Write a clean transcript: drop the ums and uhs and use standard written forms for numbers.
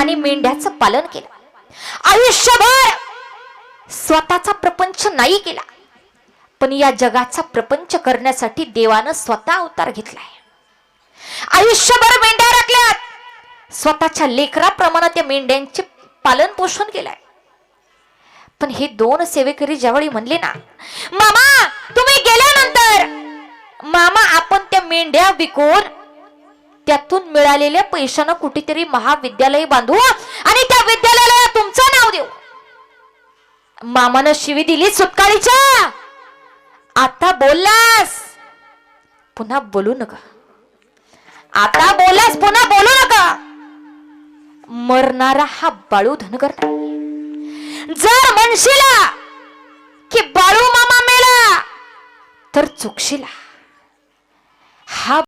आणि मेंढ्याचं पालन केलं. आयुष्यभर स्वतःचा प्रपंच नाही केला, पण या जगाचा प्रपंच करण्यासाठी देवानं स्वतः अवतार घेतलाय. आयुष्यभर मेंढ्या राखल्यात, स्वतःच्या लेकराप्रमाणे त्या मेंढ्यांचे पालन पोषण केलंय. पण हे दोन सेवेकरी ज्यावेळी म्हणले ना, मामा तुम्ही गेल्यानंतर मामा आपण त्या मेंढ्या विकून त्यातून मिळालेल्या पैशानं कुठेतरी महाविद्यालय बांधू आणि त्या विद्यालयाला तुमचं नाव देऊ. मामानं शिवी दिली सुटकाळीच्या, आता बोललास पुन्हा बोलू नका, आता बोललास पुन्हा बोलू नका. मरणारा हा बाळू धनगर नाही. जर म्हणशीला की बाळू मामा मेला तर चुकशीला. हा